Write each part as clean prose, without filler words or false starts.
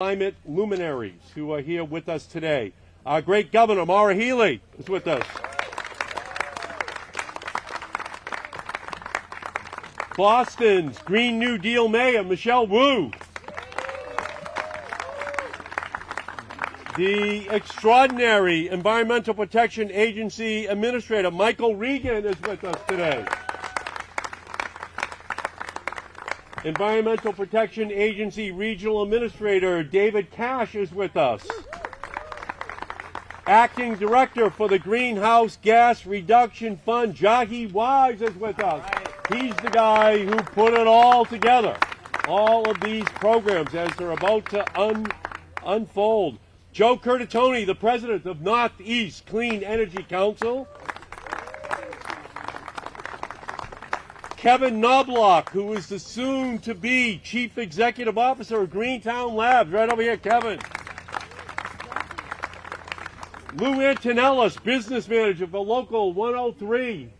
climate luminaries who are here with us today. Our great governor, Maura Healey, is with us. Boston's Green New Deal Mayor, Michelle Wu. The extraordinary Environmental Protection Agency Administrator, Michael Regan, is with us today. Environmental Protection Agency Regional Administrator David Cash is with us. Acting Director for the Greenhouse Gas Reduction Fund, Jahi Wise, is with us. He's the guy who put it all together, all of these programs as they're about to unfold. Joe Curtatone, the President of Northeast Clean Energy Council. Kevin Knobloch, who is the soon-to-be Chief Executive Officer of Greentown Labs. Right over here, Kevin. Lou Antonellis, Business Manager for Local 103.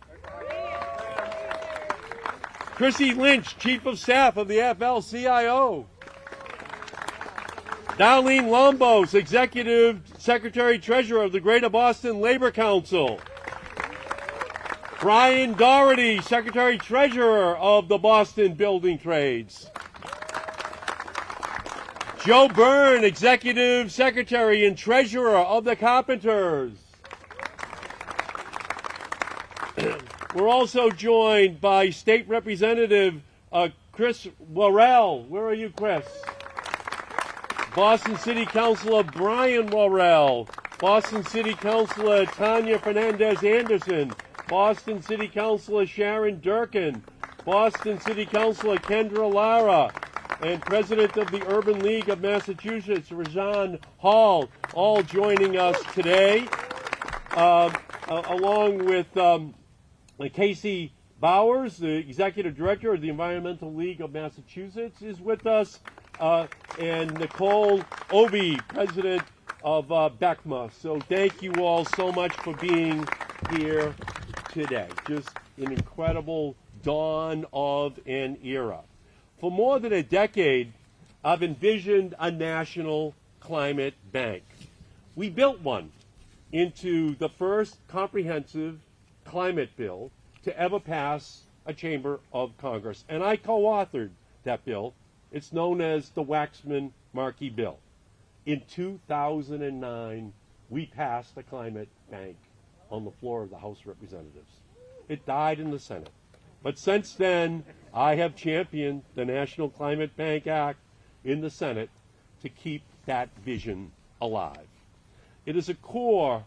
Chrissy Lynch, Chief of Staff of the AFL-CIO. Darlene Lombos, Executive Secretary-Treasurer of the Greater Boston Labor Council. Brian Doherty, Secretary-Treasurer of the Boston Building Trades. Joe Byrne, Executive Secretary and Treasurer of the Carpenters. We're also joined by State Representative Chris Worrell. Where are you, Chris? Boston City Councilor Brian Worrell. Boston City Councilor Tanya Fernandez-Anderson. Boston City Councilor Sharon Durkin, Boston City Councilor Kendra Lara, and President of the Urban League of Massachusetts, Rajan Hall, all joining us today, along with Casey Bowers, the Executive Director of the Environmental League of Massachusetts, is with us, and Nicole Obi, President of BECMA. So thank you all so much for being here today. Just an incredible dawn of an era. For more than a decade, I've envisioned a national climate bank. We built one into the first comprehensive climate bill to ever pass a chamber of Congress, and I co-authored that bill. It's known as the Waxman-Markey bill. In 2009, we passed the climate bank on the floor of the House of Representatives. It died in the Senate. But since then, I have championed the National Climate Bank Act in the Senate to keep that vision alive. It is a core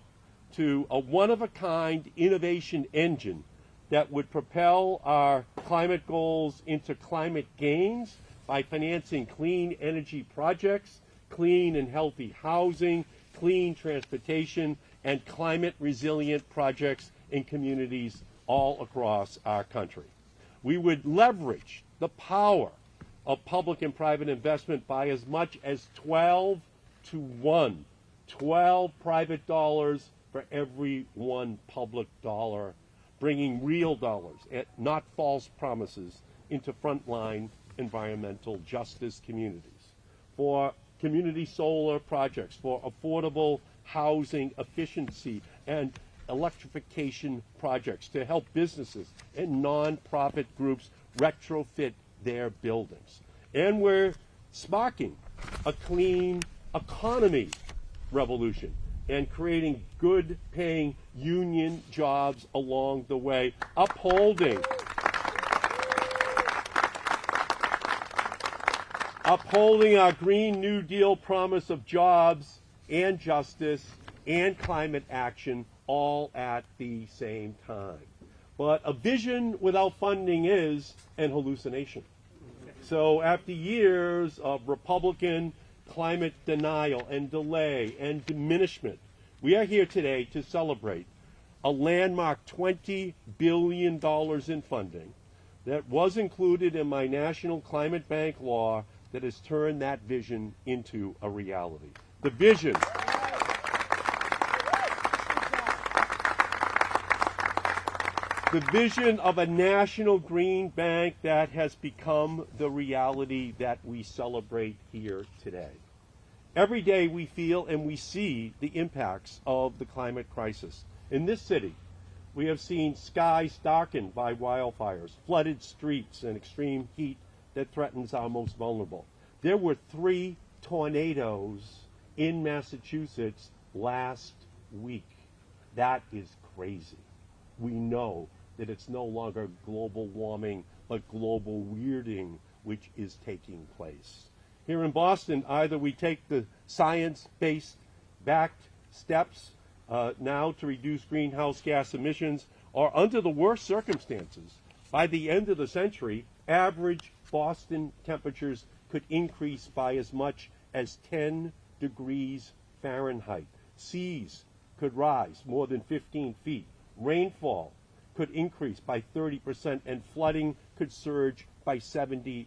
to a one-of-a-kind innovation engine that would propel our climate goals into climate gains by financing clean energy projects, clean and healthy housing, clean transportation, and climate-resilient projects in communities all across our country. We would leverage the power of public and private investment by as much as 12 to 1. 12 private dollars for every one public dollar, bringing real dollars, and not false promises, into frontline environmental justice communities. For community solar projects, for affordable housing efficiency and electrification projects to help businesses and nonprofit groups retrofit their buildings. And we're sparking a clean economy revolution and creating good-paying union jobs along the way, upholding our Green New Deal promise of jobs and justice and climate action all at the same time. But a vision without funding is an hallucination. So after years of Republican climate denial and delay and diminishment, we are here today to celebrate a landmark $20 billion in funding that was included in my National Climate Bank law that has turned that vision into a reality. The vision of a national green bank that has become the reality that we celebrate here today. Every day we feel and we see the impacts of the climate crisis. In this city, we have seen skies darkened by wildfires, flooded streets, and extreme heat that threatens our most vulnerable. There were 3 tornadoes in Massachusetts last week. That is crazy. We know that it's no longer global warming, but global weirding which is taking place. Here in Boston, either we take the science-based backed steps now to reduce greenhouse gas emissions, or under the worst circumstances, by the end of the century, average Boston temperatures could increase by as much as 10 degrees Fahrenheit. Seas could rise more than 15 feet. Rainfall could increase by 30%, and flooding could surge by 70%.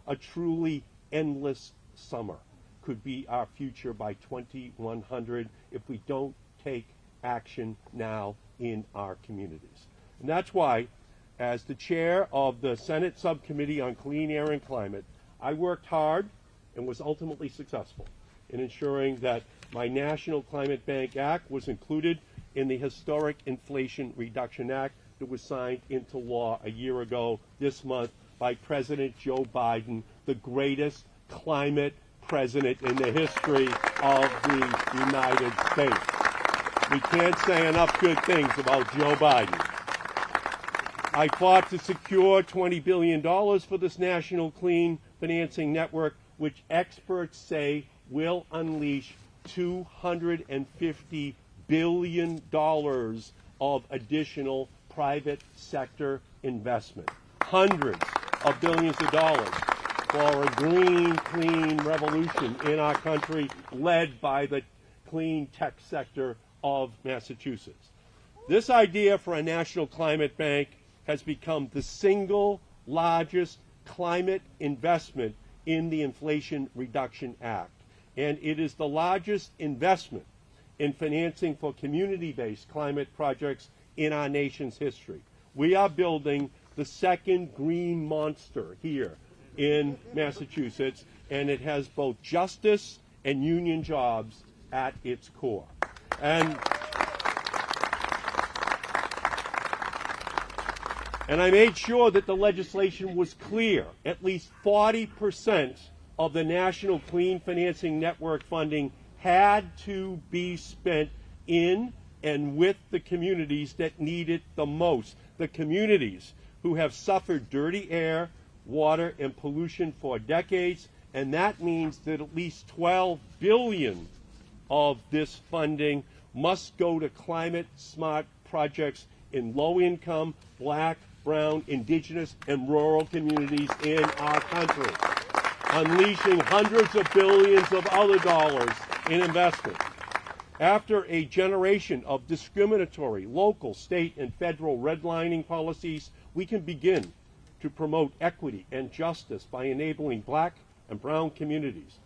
A truly endless summer could be our future by 2100 if we don't take action now in our communities. And that's why, as the chair of the Senate Subcommittee on Clean Air and Climate, I worked hard and was ultimately successful in ensuring that my National Climate Bank Act was included in the historic Inflation Reduction Act that was signed into law a year ago this month by President Joe Biden, the greatest climate president in the history of the United States. We can't say enough good things about Joe Biden. I fought to secure $20 billion for this national clean financing network, which experts say will unleash $250 billion of additional private sector investment. Hundreds of billions of dollars for a green, clean revolution in our country led by the clean tech sector of Massachusetts. This idea for a national climate bank has become the single largest climate investment in the Inflation Reduction Act, and it is the largest investment in financing for community-based climate projects in our nation's history. We are building the second green monster here in Massachusetts, and it has both justice and union jobs at its core. And I made sure that the legislation was clear. At least 40% of the National Clean Financing Network funding had to be spent in and with the communities that need it the most. The communities who have suffered dirty air, water, and pollution for decades, and that means that at least $12 billion of this funding must go to climate-smart projects in low-income, black, brown, indigenous, and rural communities in our country, unleashing hundreds of billions of other dollars in investment. After a generation of discriminatory local, state, and federal redlining policies, we can begin to promote equity and justice by enabling black and brown communities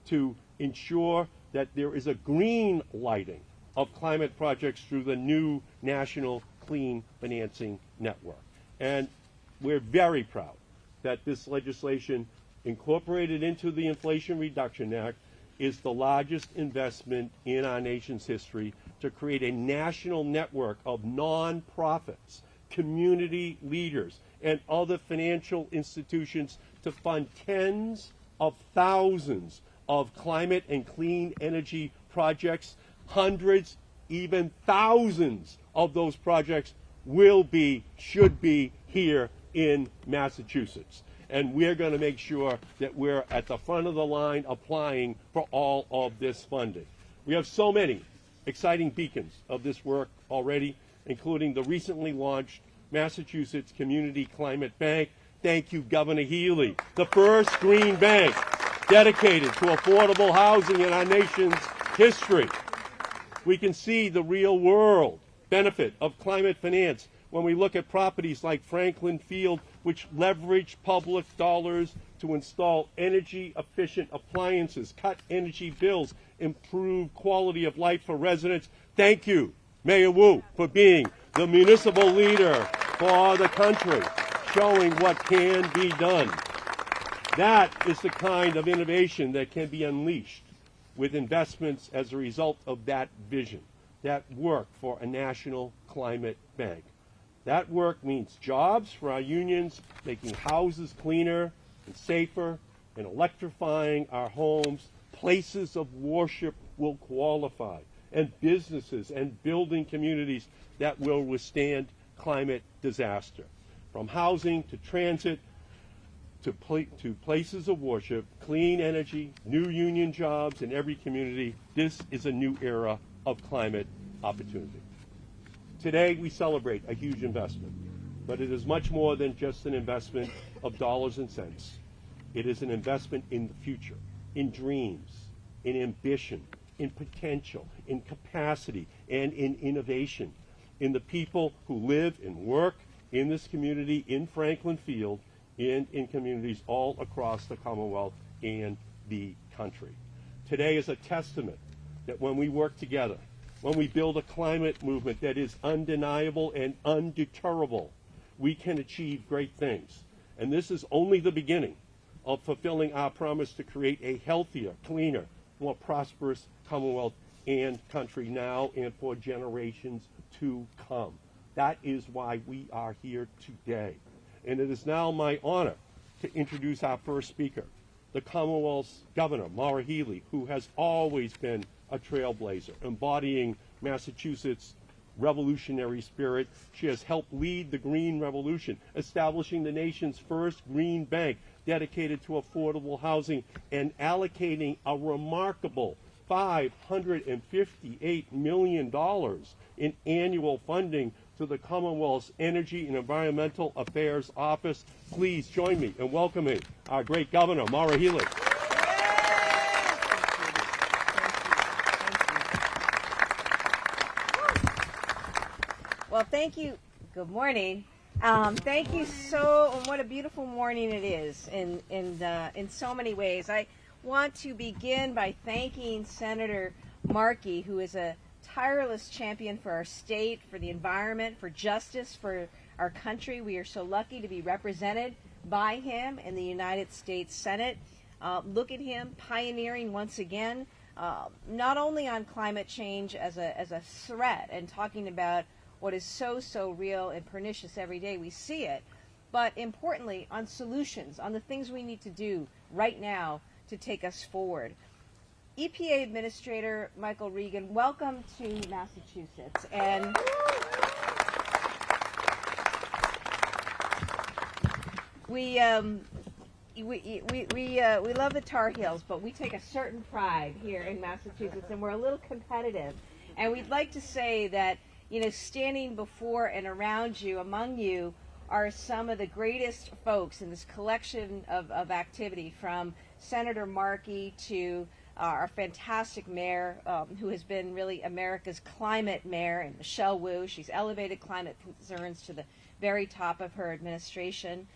to ensure that there is a green lighting of climate projects through the new National Clean Financing Network. And we're very proud that this legislation incorporated into the Inflation Reduction Act is the largest investment in our nation's history to create a national network of nonprofits, community leaders, and other financial institutions to fund tens of thousands of climate and clean energy projects. Hundreds, even thousands of those projects should be here in Massachusetts. And we're going to make sure that we're at the front of the line applying for all of this funding. We have so many exciting beacons of this work already, including the recently launched Massachusetts Community Climate Bank. Thank you, Governor Healy, the first green bank dedicated to affordable housing in our nation's history. We can see the real world benefit of climate finance when we look at properties like Franklin Field, which leverage public dollars to install energy-efficient appliances, cut energy bills, improve quality of life for residents. Thank you, Mayor Wu, for being the municipal leader for the country, showing what can be done. That is the kind of innovation that can be unleashed with investments as a result of that vision, that work for a national climate bank. That work means jobs for our unions, making houses cleaner and safer, and electrifying our homes. Places of worship will qualify, and businesses and building communities that will withstand climate disaster. From housing to transit to places of worship, clean energy, new union jobs in every community, this is a new era of climate opportunity. Today we celebrate a huge investment, but it is much more than just an investment of dollars and cents. It is an investment in the future, in dreams, in ambition, in potential, in capacity, and in innovation, in the people who live and work in this community, in Franklin Field, and in communities all across the Commonwealth and the country. Today is a testament that when we work together, when we build a climate movement that is undeniable and undeterrable, we can achieve great things. And this is only the beginning of fulfilling our promise to create a healthier, cleaner, more prosperous Commonwealth and country now and for generations to come. That is why we are here today. And it is now my honor to introduce our first speaker, the Commonwealth's Governor, Maura Healey, who has always been a trailblazer, embodying Massachusetts' revolutionary spirit. She has helped lead the Green Revolution, establishing the nation's first green bank dedicated to affordable housing and allocating a remarkable $558 million in annual funding to the Commonwealth's Energy and Environmental Affairs Office. Please join me in welcoming our great Governor, Maura Healey. Well, thank you. Good morning. Thank you so. And what a beautiful morning it is in so many ways. I want to begin by thanking Senator Markey, who is a tireless champion for our state, for the environment, for justice, for our country. We are so lucky to be represented by him in the United States Senate. Look at him pioneering once again, not only on climate change as a threat and talking about what is so real and pernicious every day. We see it, but importantly on solutions, on the things we need to do right now to take us forward. EPA Administrator Michael Regan, welcome to Massachusetts. And we love the Tar Heels, but we take a certain pride here in Massachusetts, and we're a little competitive. And we'd like to say that, you know, standing before and around you, among you, are some of the greatest folks in this collection of activity, from Senator Markey to our fantastic mayor, who has been really America's climate mayor, and Michelle Wu. She's elevated climate concerns to the very top of her administration.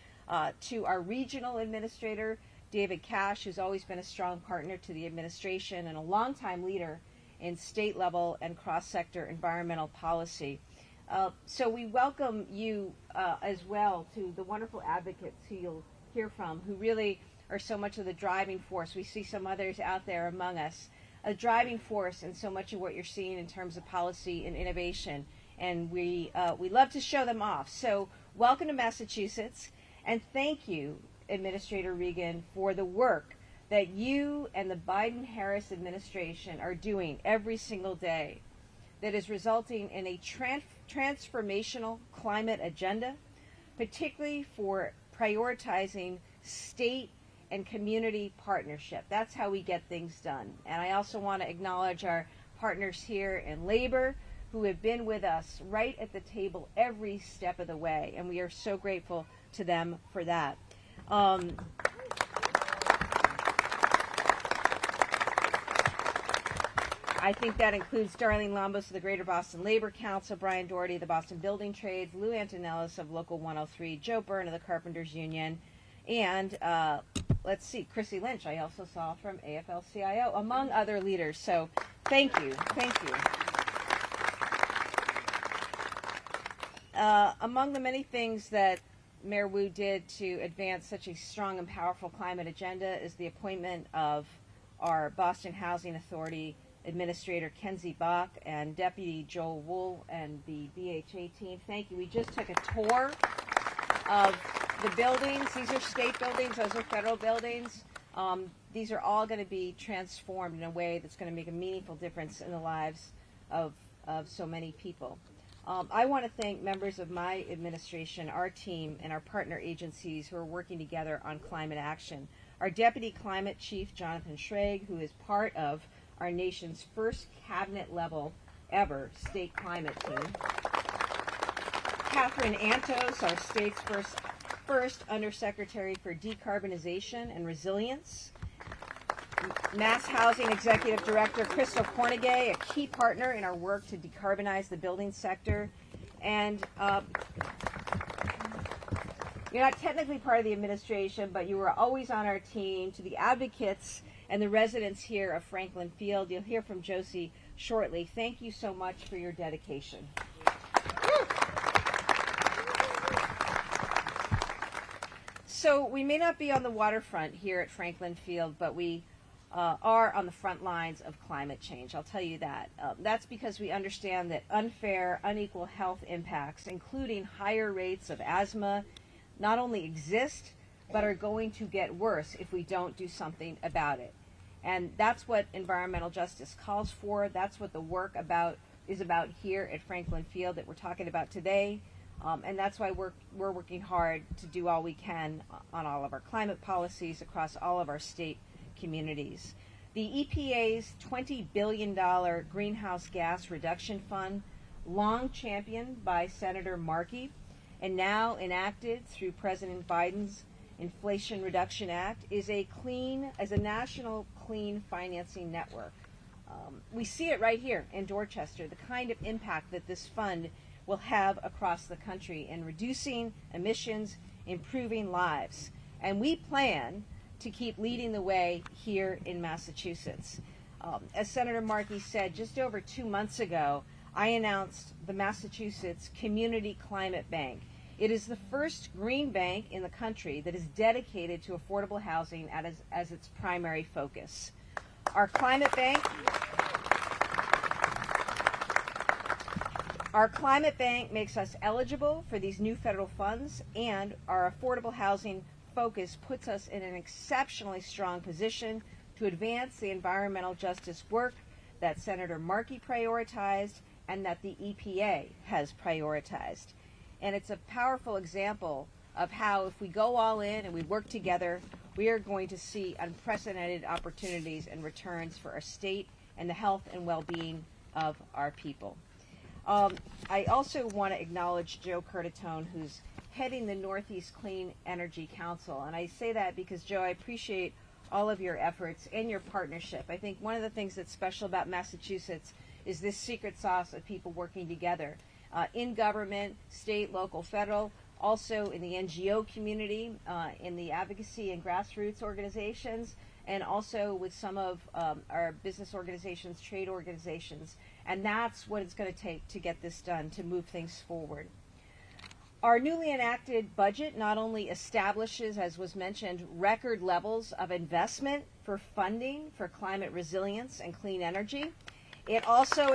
To our regional administrator, David Cash, who's always been a strong partner to the administration and a longtime leader in state level and cross-sector environmental policy. So we welcome you as well to the wonderful advocates who you'll hear from, who really are so much of the driving force. We see some others out there among us, a driving force in so much of what you're seeing in terms of policy and innovation. And we love to show them off. So welcome to Massachusetts, and thank you, Administrator Regan, for the work that you and the Biden-Harris administration are doing every single day that is resulting in a transformational climate agenda, particularly for prioritizing state and community partnership. That's how we get things done. And I also want to acknowledge our partners here in labor who have been with us right at the table every step of the way, and we are so grateful to them for that. I think that includes Darlene Lombos of the Greater Boston Labor Council, Brian Doherty of the Boston Building Trades, Lou Antonellis of Local 103, Joe Byrne of the Carpenters Union, and let's see, Chrissy Lynch, I also saw from AFL-CIO, among other leaders. So thank you. Among the many things that Mayor Wu did to advance such a strong and powerful climate agenda is the appointment of our Boston Housing Authority Administrator Kenzie Bach and Deputy Joel Wool and the BHA team. Thank you. We just took a tour of the buildings. These are state buildings. Those are federal buildings. These are all going to be transformed in a way that's going to make a meaningful difference in the lives of so many people. I want to thank members of my administration, our team, and our partner agencies who are working together on climate action. Our Deputy Climate Chief, Jonathan Schrag, who is part of our nation's first cabinet-level ever state climate team. Catherine Antos, our state's first Undersecretary for Decarbonization and Resilience. Mass Housing Executive Director Crystal Cornegay, a key partner in our work to decarbonize the building sector. And you're not technically part of the administration, but you were always on our team. To the advocates and the residents here of Franklin Field, you'll hear from Josie shortly. Thank you so much for your dedication. So we may not be on the waterfront here at Franklin Field, but we are on the front lines of climate change. I'll tell you that. That's because we understand that unfair, unequal health impacts, including higher rates of asthma, not only exist, but are going to get worse if we don't do something about it. And that's what environmental justice calls for. That's what the work is about here at Franklin Field that we're talking about today. And that's why we're working hard to do all we can on all of our climate policies across all of our state communities. The EPA's $20 billion Greenhouse Gas Reduction Fund, long championed by Senator Markey and now enacted through President Biden's Inflation Reduction Act, is a national clean financing network. We see it right here in Dorchester, the kind of impact that this fund will have across the country in reducing emissions, improving lives. And we plan to keep leading the way here in Massachusetts. As Senator Markey said, just over 2 months ago, I announced the Massachusetts Community Climate Bank. It is the first green bank in the country that is dedicated to affordable housing as its primary focus. Our climate bank makes us eligible for these new federal funds, and our affordable housing focus puts us in an exceptionally strong position to advance the environmental justice work that Senator Markey prioritized and that the EPA has prioritized. And it's a powerful example of how, if we go all in and we work together, we are going to see unprecedented opportunities and returns for our state and the health and well-being of our people. I also want to acknowledge Joe Curtatone, who's heading the Northeast Clean Energy Council. And I say that because, Joe, I appreciate all of your efforts and your partnership. I think one of the things that's special about Massachusetts is this secret sauce of people working together in government, state, local, federal, also in the NGO community, in the advocacy and grassroots organizations, and also with some of our business organizations, trade organizations. And that's what it's going to take to get this done, to move things forward. Our newly enacted budget not only establishes, as was mentioned, record levels of investment for funding for climate resilience and clean energy, it also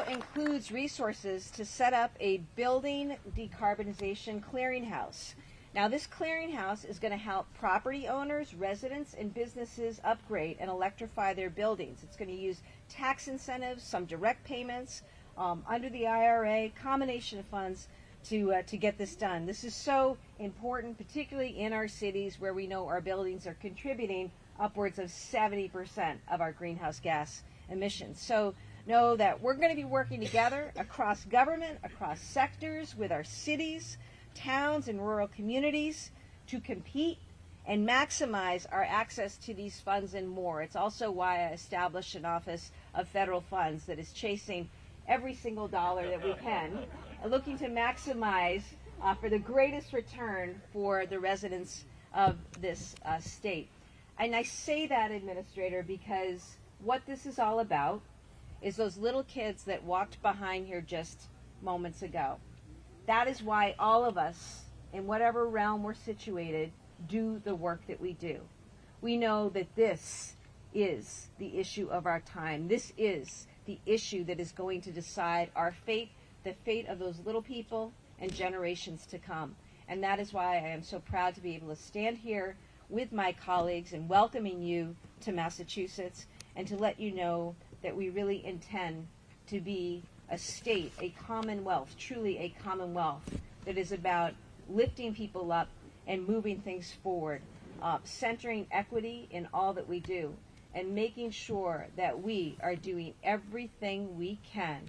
includes resources to set up a building decarbonization clearinghouse. Now, this clearinghouse is going to help property owners, residents, and businesses upgrade and electrify their buildings. It's going to use tax incentives, some direct payments, under the IRA, combination of funds to get this done. This is so important, particularly in our cities where we know our buildings are contributing upwards of 70% of our greenhouse gas emissions. So know that we're going to be working together across government, across sectors, with our cities, towns, and rural communities to compete and maximize our access to these funds and more. It's also why I established an Office of Federal Funds that is chasing every single dollar that we can, and looking to maximize for the greatest return for the residents of this state. And I say that, Administrator, because what this is all about is those little kids that walked behind here just moments ago. That is why all of us, in whatever realm we're situated, do the work that we do. We know that this is the issue of our time. This is the issue that is going to decide our fate, the fate of those little people and generations to come. And that is why I am so proud to be able to stand here with my colleagues and welcoming you to Massachusetts, and to let you know that we really intend to be a state, a commonwealth, truly a commonwealth that is about lifting people up and moving things forward, centering equity in all that we do, and making sure that we are doing everything we can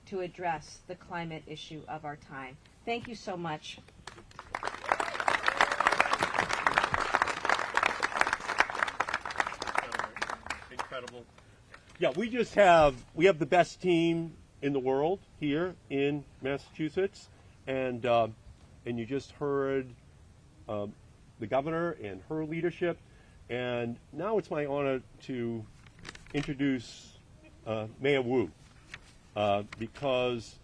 to address the climate issue of our time. Thank you so much. Incredible. Yeah, we have the best team in the world here in Massachusetts, and you just heard the governor and her leadership, and now it's my honor to introduce Mayor Wu, because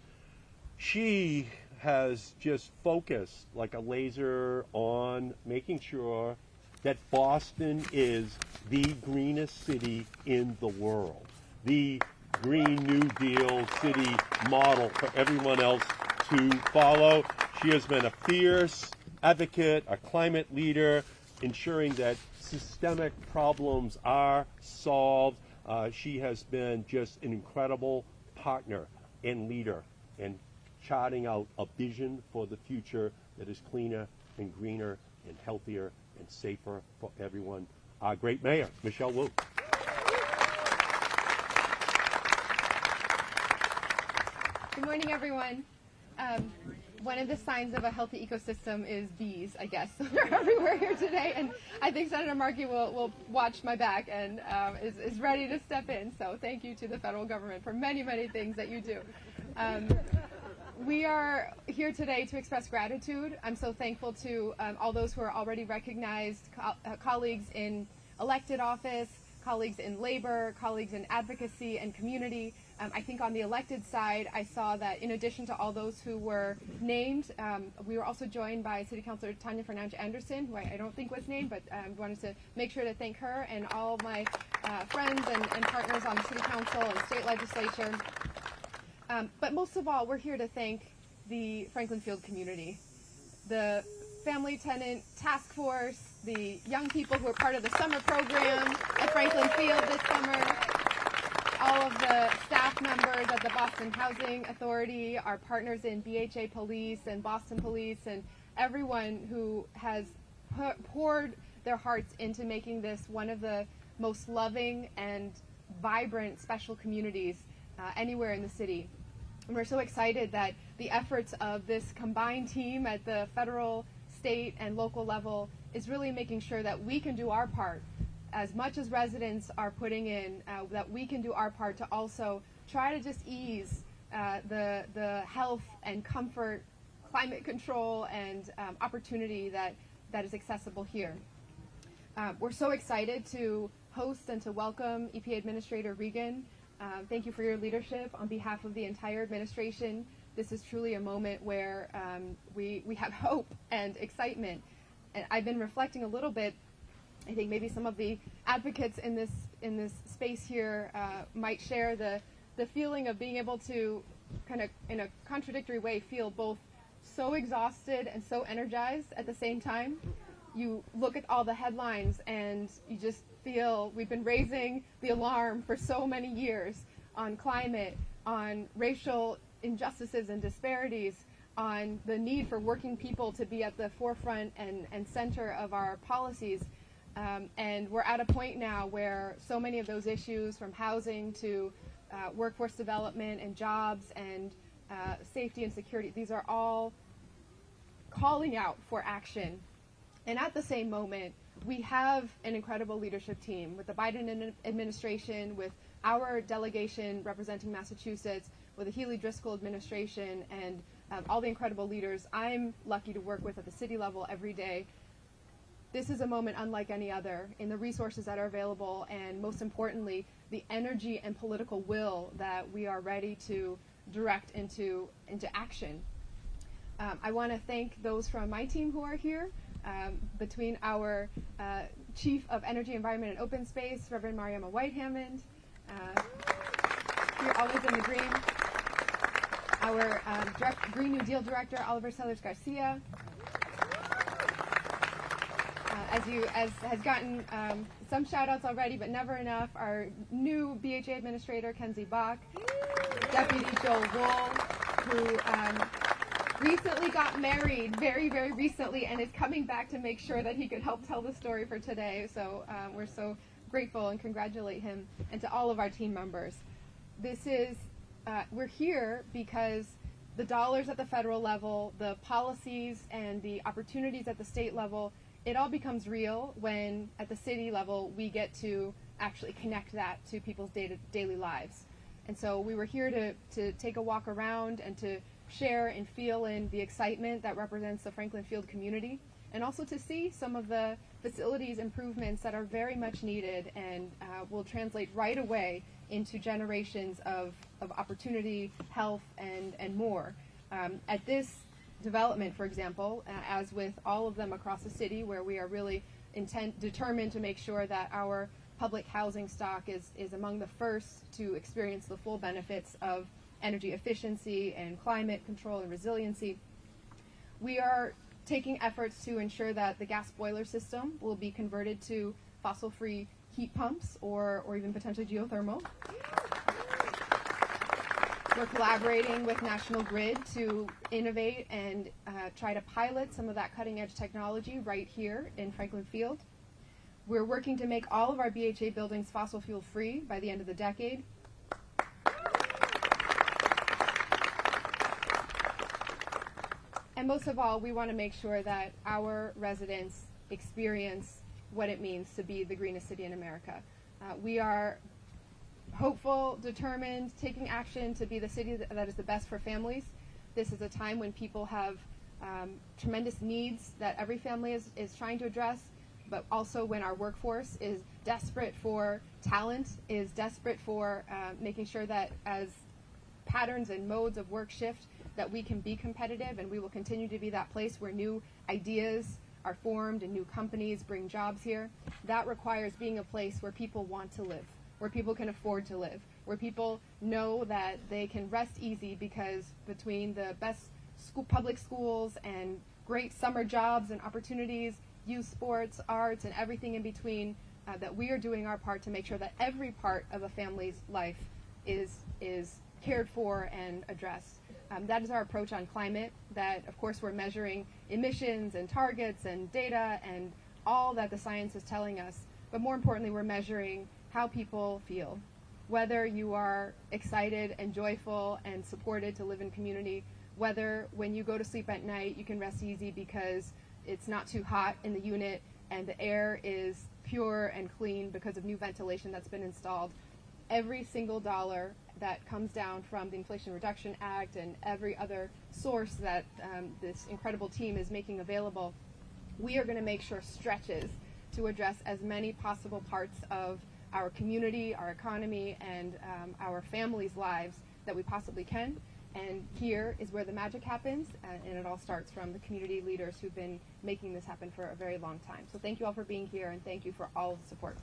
she has just focused like a laser on making sure that Boston is the greenest city in the world, the Green New Deal city model for everyone else to follow. She has been a fierce advocate, a climate leader, ensuring that systemic problems are solved. She has been just an incredible partner and leader in charting out a vision for the future that is cleaner and greener and healthier and safer for everyone. Our great mayor, Michelle Wu. Good morning, everyone. One of the signs of a healthy ecosystem is bees, I guess. They're everywhere here today, and I think Senator Markey will watch my back and is ready to step in. So thank you to the federal government for many, many things that you do. We are here today to express gratitude. I'm so thankful to all those who are already recognized, colleagues in elected office, colleagues in labor, colleagues in advocacy and community. I think on the elected side, I saw that in addition to all those who were named, we were also joined by City Councilor Tanya Fernandes-Anderson, who I don't think was named, but wanted to make sure to thank her and all my friends and partners on the City Council and state legislature. But most of all, we're here to thank the Franklin Field community, the Family Tenant Task Force, the young people who are part of the summer program at Franklin Field this summer, all of the staff members at the Boston Housing Authority, our partners in BHA Police and Boston Police, and everyone who has poured their hearts into making this one of the most loving and vibrant special communities anywhere in the city. And we're so excited that the efforts of this combined team at the federal, state, and local level is really making sure that we can do our part, as much as residents are putting in, that we can do our part to also try to just ease the health and comfort, climate control, and opportunity that is accessible here. We're so excited to host and to welcome EPA Administrator Regan. Thank you for your leadership on behalf of the entire administration. This is truly a moment where we have hope and excitement. And I've been reflecting a little bit. I think maybe some of the advocates in this space here might share the feeling of being able to kind of, in a contradictory way, feel both so exhausted and so energized at the same time. You look at all the headlines and you just feel we've been raising the alarm for so many years on climate, on racial injustices and disparities, on the need for working people to be at the forefront and center of our policies. And we're at a point now where so many of those issues, from housing to workforce development and jobs and safety and security, these are all calling out for action. And at the same moment, we have an incredible leadership team with the Biden administration, with our delegation representing Massachusetts, with the Healy Driscoll administration, and all the incredible leaders I'm lucky to work with at the city level every day. This is a moment unlike any other in the resources that are available, and most importantly, the energy and political will that we are ready to direct into action. I want to thank those from my team who are here. between our Chief of Energy, Environment, and Open Space, Reverend Mariama White-Hammond, here always in the green, our Green New Deal Director, Oliver Sellers Garcia, as has gotten some shout-outs already, but never enough, our new BHA Administrator, Kenzie Bach, Deputy Joel Wool, who recently got married, very, very recently, and is coming back to make sure that he could help tell the story for today. So we're so grateful and congratulate him, and to all of our team members. We're here because the dollars at the federal level, the policies and the opportunities at the state level, it all becomes real when at the city level we get to actually connect that to people's daily lives. And so we were here to take a walk around and to share and feel in the excitement that represents the Franklin Field community, and also to see some of the facilities improvements that are very much needed and will translate right away into generations of opportunity, health, and more. At this development, for example, as with all of them across the city, where we are really determined to make sure that our public housing stock is among the first to experience the full benefits of energy efficiency and climate control and resiliency. We are taking efforts to ensure that the gas boiler system will be converted to fossil-free heat pumps or even potentially geothermal. We're collaborating with National Grid to innovate and try to pilot some of that cutting-edge technology right here in Franklin Field. We're working to make all of our BHA buildings fossil fuel free by the end of the decade. And most of all, we want to make sure that our residents experience what it means to be the greenest city in America. We are hopeful, determined, taking action to be the city that is the best for families. This is a time when people have tremendous needs that every family is trying to address, but also when our workforce is desperate for talent, is desperate for making sure that as patterns and modes of work shift, that we can be competitive, and we will continue to be that place where new ideas are formed and new companies bring jobs here. That requires being a place where people want to live, where people can afford to live, where people know that they can rest easy because between the best public schools and great summer jobs and opportunities, youth sports, arts, and everything in between, that we are doing our part to make sure that every part of a family's life is cared for and addressed. That is our approach on climate, that of course we're measuring emissions and targets and data and all that the science is telling us, but more importantly we're measuring how people feel. Whether you are excited and joyful and supported to live in community, whether when you go to sleep at night you can rest easy because it's not too hot in the unit and the air is pure and clean because of new ventilation that's been installed. Every single dollar that comes down from the Inflation Reduction Act and every other source that this incredible team is making available, we are going to make sure stretches to address as many possible parts of our community, our economy, and our families' lives that we possibly can. And here is where the magic happens, and it all starts from the community leaders who've been making this happen for a very long time. So thank you all for being here, and thank you for all of the support.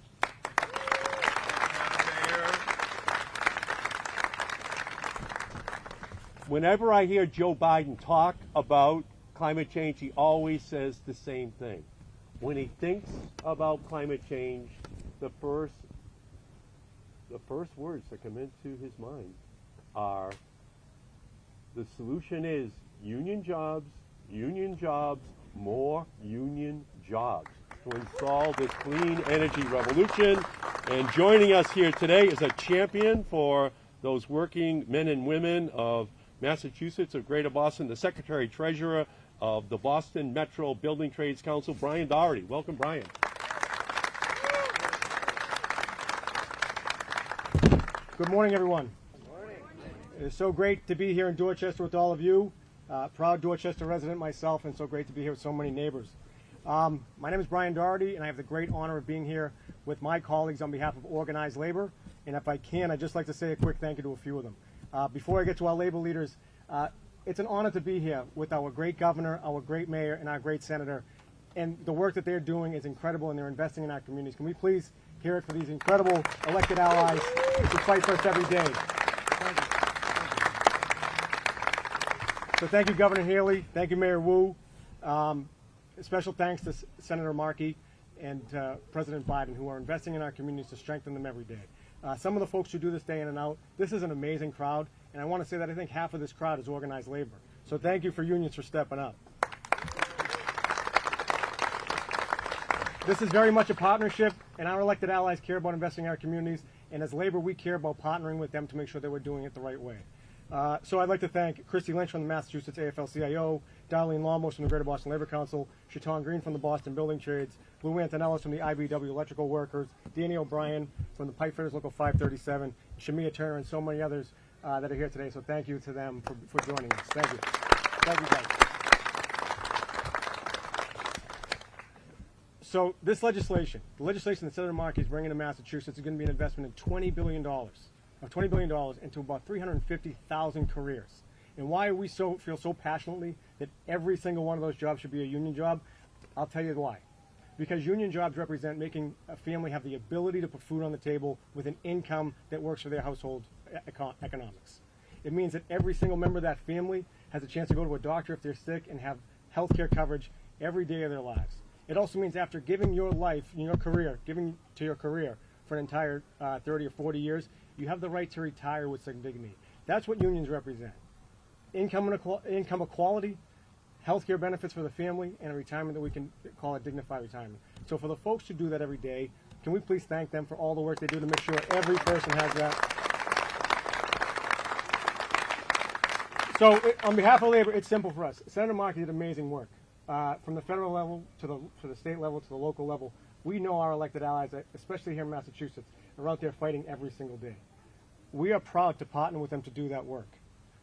Whenever I hear Joe Biden talk about climate change, he always says the same thing. When he thinks about climate change, the first words that come into his mind are, the solution is union jobs, more union jobs to install this clean energy revolution. And joining us here today is a champion for those working men and women of Massachusetts, of Greater Boston, the Secretary-Treasurer of the Boston Metro Building Trades Council, Brian Doherty. Welcome, Brian. Good morning, everyone. Good morning. It is so great to be here in Dorchester with all of you. Proud Dorchester resident myself, and so great to be here with so many neighbors. My name is Brian Doherty, and I have the great honor of being here with my colleagues on behalf of organized labor. And if I can, I'd just like to say a quick thank you to a few of them. Before I get to our labor leaders, it's an honor to be here with our great governor, our great mayor, and our great senator. and the work that they're doing is incredible, and they're investing in our communities. Can we please hear it for these incredible elected allies who fight for us every day? So thank you, Governor Haley. Thank you, Mayor Wu. Special thanks to Senator Markey and President Biden, who are investing in our communities to strengthen them every day. Some of the folks who do this day in and out, this is an amazing crowd, and I want to say that I think half of this crowd is organized labor. So thank you for unions for stepping up. This is very much a partnership, and our elected allies care about investing in our communities, and as labor, we care about partnering with them to make sure that we're doing it the right way. So I'd like to thank Christy Lynch from the Massachusetts AFL-CIO, Darlene Lamos from the Greater Boston Labor Council, Chaton Green from the Boston Building Trades, Lou Antonellis from the IBW Electrical Workers, Danny O'Brien from the Pipefitters Local 537, Shamia Turner, and so many others that are here today. So thank you to them for joining us. Thank you. Thank you, guys. So this legislation, the legislation that Senator Markey is bringing to Massachusetts, is going to be an investment in $20 billion into about 350,000 careers. And why we feel so passionately that every single one of those jobs should be a union job, I'll tell you why. Because union jobs represent making a family have the ability to put food on the table with an income that works for their household economics. It means that every single member of that family has a chance to go to a doctor if they're sick and have health care coverage every day of their lives. It also means after giving your life, giving to your career for an entire 30 or 40 years, you have the right to retire with some dignity. That's what unions represent. Income equality, health care benefits for the family, and a retirement that we can call a dignified retirement. So for the folks who do that every day, can we please thank them for all the work they do to make sure every person has that? So on behalf of labor, it's simple for us. Senator Markey did amazing work. From the federal level to the state level to the local level, we know our elected allies, especially here in Massachusetts, are out there fighting every single day. We are proud to partner with them to do that work.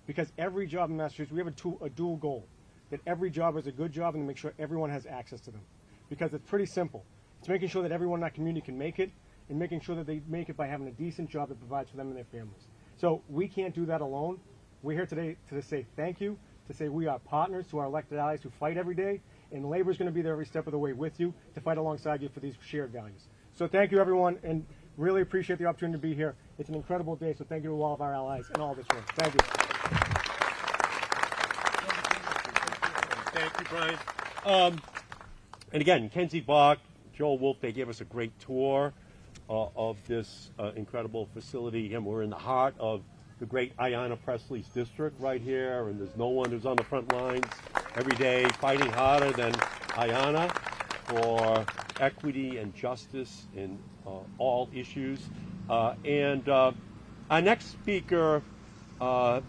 Because every job in Massachusetts, we have a dual goal, that every job is a good job and to make sure everyone has access to them. Because it's pretty simple. It's making sure that everyone in that community can make it, and making sure that they make it by having a decent job that provides for them and their families. So we can't do that alone. We're here today to say thank you, to say we are partners to our elected allies who fight every day, and labor is going to be there every step of the way with you to fight alongside you for these shared values. So thank you, everyone, and really appreciate the opportunity to be here. It's an incredible day, so thank you to all of our allies and all this work. Thank you. Thank you, Brian. And again, Kenzie Bach, Joel Wolf, they gave us a great tour of this incredible facility, and we're in the heart of the great Ayanna Presley's district right here, and there's no one who's on the front lines every day fighting harder than Ayanna for equity and justice in all issues. And our next speaker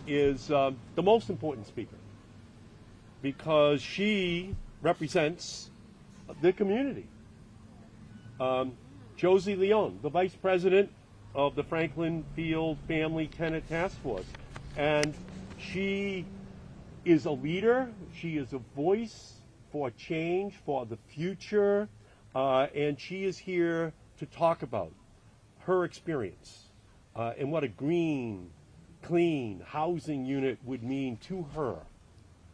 is the most important speaker, because she represents the community. Josie Leon, the Vice President of the Franklin Field Family Tenant Task Force. And she is a leader. She is a voice for change, for the future. And she is here to talk about her experience and what a green, clean housing unit would mean to her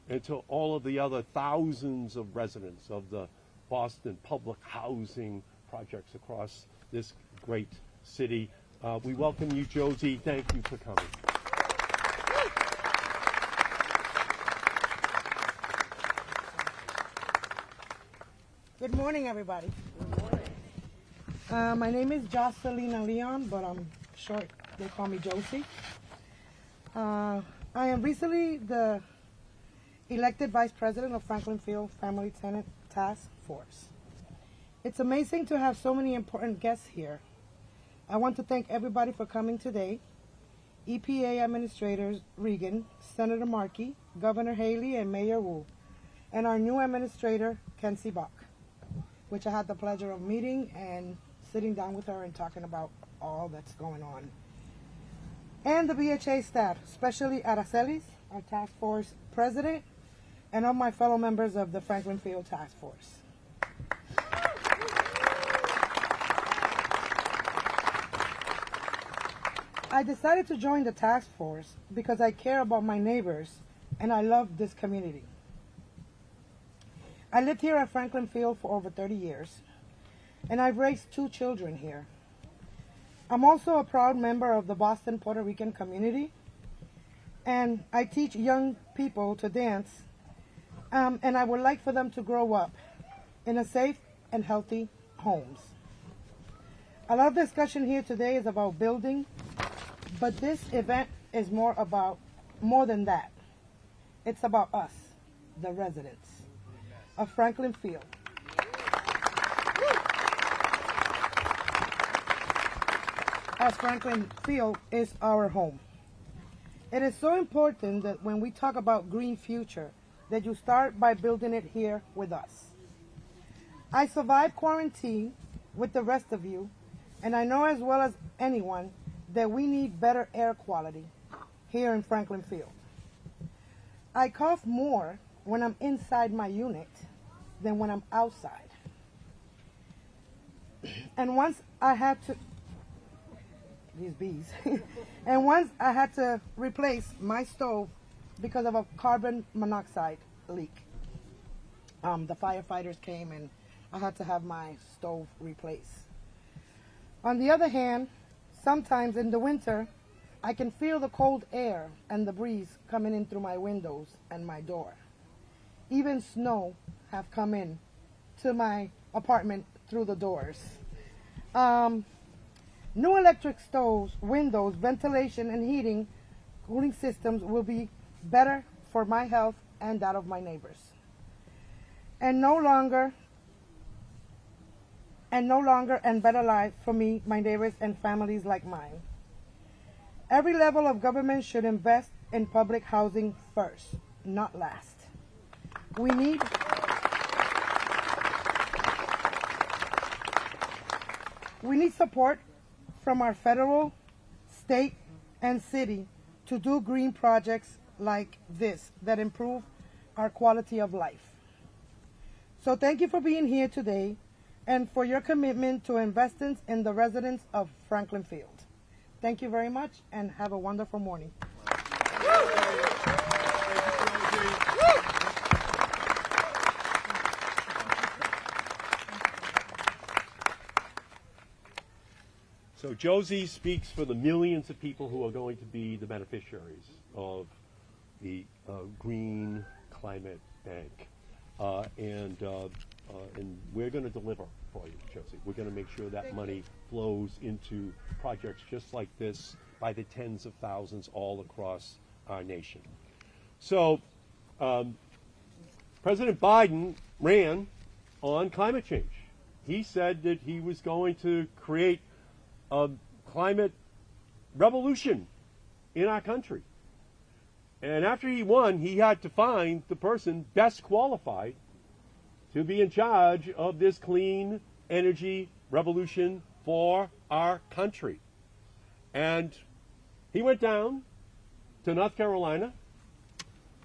and to all of the other thousands of residents of the Boston public housing projects across this great city. We welcome you, Josie. Thank you for coming. Good morning, everybody. Good morning. My name is Jocelyn Leon, but I'm short. They call me Josie. I am recently the elected Vice President of Franklin Field Family Tenant Task Force. It's amazing to have so many important guests here. I want to thank everybody for coming today. EPA Administrator Regan, Senator Markey, Governor Haley, and Mayor Wu, and our new Administrator, Kenzie Bach, which I had the pleasure of meeting and sitting down with her and talking about all that's going on. And the BHA staff, especially Aracelis, our task force president, and all my fellow members of the Franklin Field Task Force. I decided to join the task force because I care about my neighbors and I love this community. I lived here at Franklin Field for over 30 years, and I've raised 2 children here. I'm also a proud member of the Boston Puerto Rican community, and I teach young people to dance, and I would like for them to grow up in a safe and healthy homes. A lot of discussion here today is about building, but this event is more than that. It's about us, the residents of Franklin Field. As Franklin Field is our home. It is so important that when we talk about green future, that you start by building it here with us. I survived quarantine with the rest of you, and I know as well as anyone that we need better air quality here in Franklin Field. I cough more when I'm inside my unit than when I'm outside. And once I had to, these bees, and once I had to replace my stove because of a carbon monoxide leak. The firefighters came and I had to have my stove replaced. On the other hand, sometimes in the winter, I can feel the cold air and the breeze coming in through my windows and my door. Even snow have come in to my apartment through the doors. New electric stoves, windows, ventilation, and heating, cooling systems will be better for my health and that of my neighbors. And better life for me, my neighbors, and families like mine. Every level of government should invest in public housing first, not last. We need support from our federal, state, and city to do green projects like this that improve our quality of life. So thank you for being here today and for your commitment to investments in the residents of Franklin Field. Thank you very much and have a wonderful morning. So Josie speaks for the millions of people who are going to be the beneficiaries of the Green Climate Bank. And we're going to deliver for you, Josie. We're going to make sure that money flows into projects just like this by the tens of thousands all across our nation. So President Biden ran on climate change. He said that he was going to create a climate revolution in our country. And after he won, he had to find the person best qualified to be in charge of this clean energy revolution for our country. And he went down to North Carolina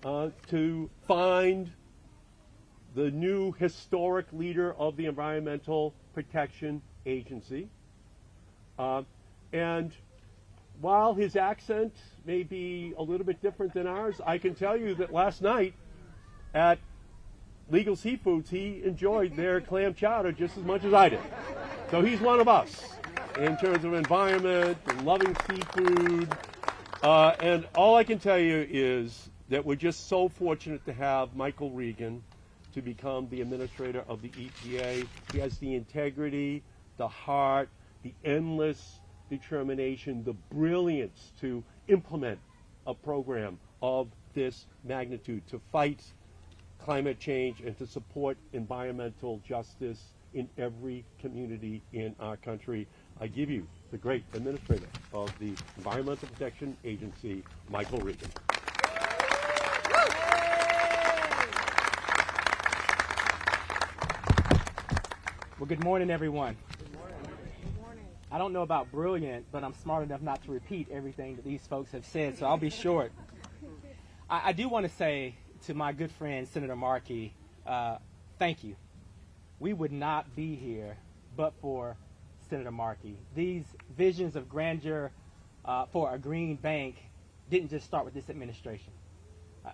to find the new historic leader of the Environmental Protection Agency. And while his accent may be a little bit different than ours, I can tell you that last night at Legal Seafoods, he enjoyed their clam chowder just as much as I did. So he's one of us in terms of environment and loving seafood. And all I can tell you is that we're just so fortunate to have Michael Regan to become the administrator of the EPA. He has the integrity, the heart, the endless determination, the brilliance to implement a program of this magnitude to fight climate change and to support environmental justice in every community in our country. I give you the great administrator of the Environmental Protection Agency, Michael Regan. Well, good morning, everyone. I don't know about brilliant, but I'm smart enough not to repeat everything that these folks have said, so I'll be short. I do want to say to my good friend, Senator Markey, thank you. We would not be here but for Senator Markey. These visions of grandeur for a green bank didn't just start with this administration.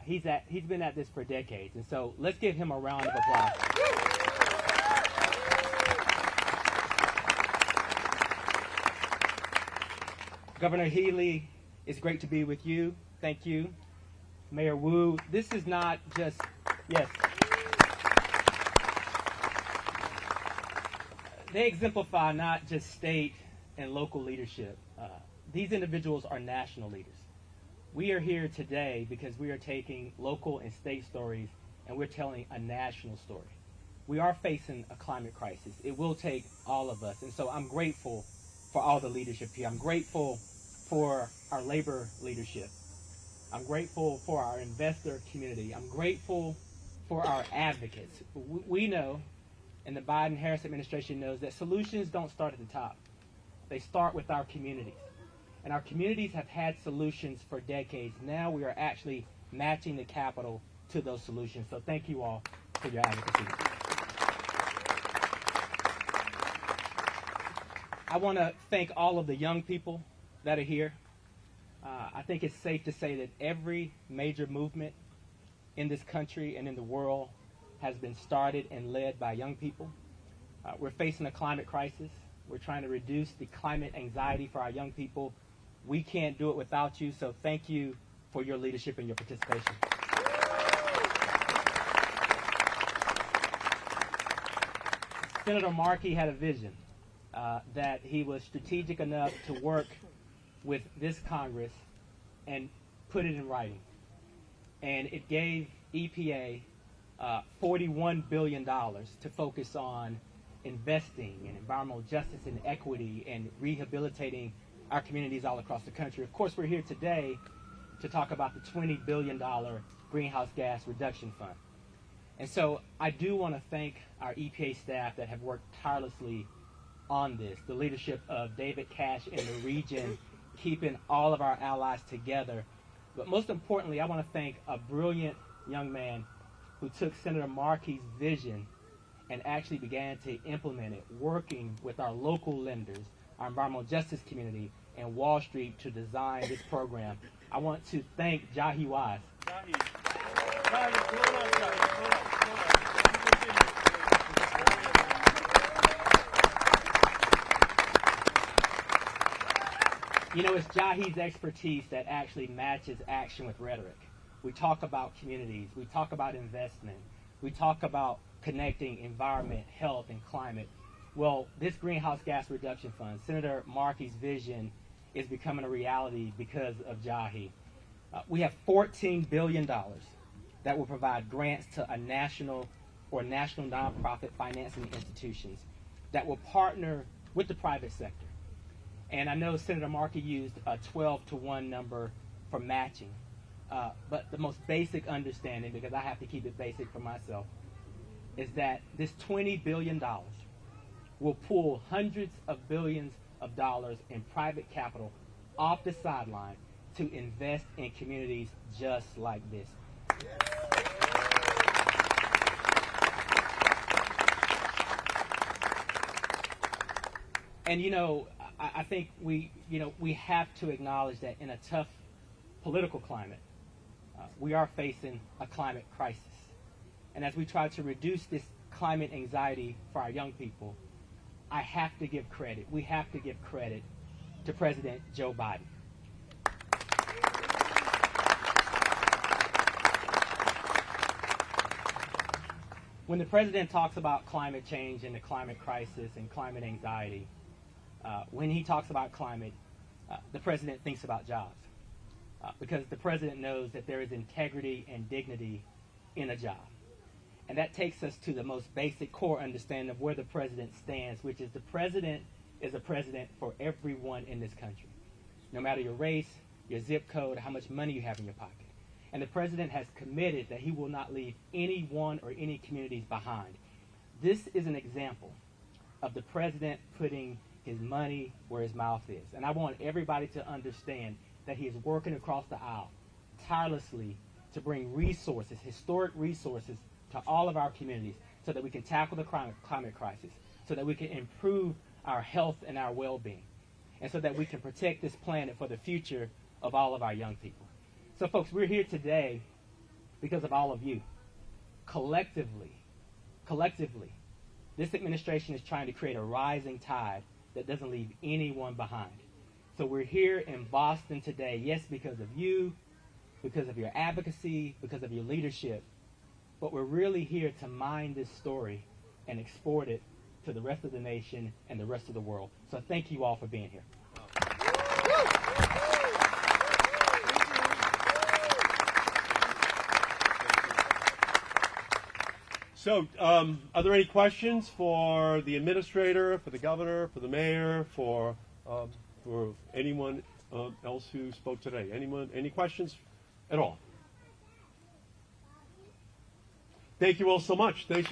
He's been at this for decades, and so let's give him a round of applause. Governor Healy, it's great to be with you. Thank you. Mayor Wu, this is not just, yes. They exemplify not just state and local leadership. These individuals are national leaders. We are here today because we are taking local and state stories and we're telling a national story. We are facing a climate crisis. It will take all of us. And so I'm grateful for all the leadership here. I'm grateful for our labor leadership. I'm grateful for our investor community. I'm grateful for our advocates. We know, and the Biden-Harris administration knows, that solutions don't start at the top. They start with our communities. And our communities have had solutions for decades. Now we are actually matching the capital to those solutions. So thank you all for your advocacy. I want to thank all of the young people that are here. I think it's safe to say that every major movement in this country and in the world has been started and led by young people. We're facing a climate crisis. We're trying to reduce the climate anxiety for our young people. We can't do it without you, so thank you for your leadership and your participation. Senator Markey had a vision that he was strategic enough to work with this Congress and put it in writing. And it gave EPA $41 billion to focus on investing in environmental justice and equity and rehabilitating our communities all across the country. Of course, we're here today to talk about the $20 billion greenhouse gas reduction fund. And so I do want to thank our EPA staff that have worked tirelessly on this, the leadership of David Cash in the region, keeping all of our allies together. But most importantly, I want to thank a brilliant young man who took Senator Markey's vision and actually began to implement it, working with our local lenders, our environmental justice community, and Wall Street to design this program. I want to thank Jahi Wise. You know, it's Jahi's expertise that actually matches action with rhetoric. We talk about communities. We talk about investment. We talk about connecting environment, health, and climate. Well, this greenhouse gas reduction fund, Senator Markey's vision, is becoming a reality because of Jahi. We have $14 billion that will provide grants to a national or national nonprofit financing institutions that will partner with the private sector. And I know Senator Markey used a 12-to-1 number for matching. But the most basic understanding, because I have to keep it basic for myself, is that this $20 billion will pull hundreds of billions of dollars in private capital off the sideline to invest in communities just like this. And you know, I think we have to acknowledge that in a tough political climate, we are facing a climate crisis. And as we try to reduce this climate anxiety for our young people, I have to give credit. We have to give credit to President Joe Biden. When the president talks about climate change and the climate crisis and climate anxiety, when he talks about climate, the president thinks about jobs. Because the president knows that there is integrity and dignity in a job. And that takes us to the most basic core understanding of where the president stands, which is the president is a president for everyone in this country, no matter your race, your zip code, or how much money you have in your pocket. And the president has committed that he will not leave anyone or any communities behind. This is an example of the president putting his money where his mouth is. And I want everybody to understand that he is working across the aisle tirelessly to bring resources, historic resources, to all of our communities so that we can tackle the climate crisis, so that we can improve our health and our well-being, and so that we can protect this planet for the future of all of our young people. So, folks, we're here today because of all of you. Collectively, this administration is trying to create a rising tide that doesn't leave anyone behind. So we're here in Boston today, yes, because of you, because of your advocacy, because of your leadership, but we're really here to mine this story and export it to the rest of the nation and the rest of the world. So thank you all for being here. So, are there any questions for the administrator, for the governor, for the mayor, for anyone else who spoke today? Anyone? Any questions at all? Thank you all so much. Thanks.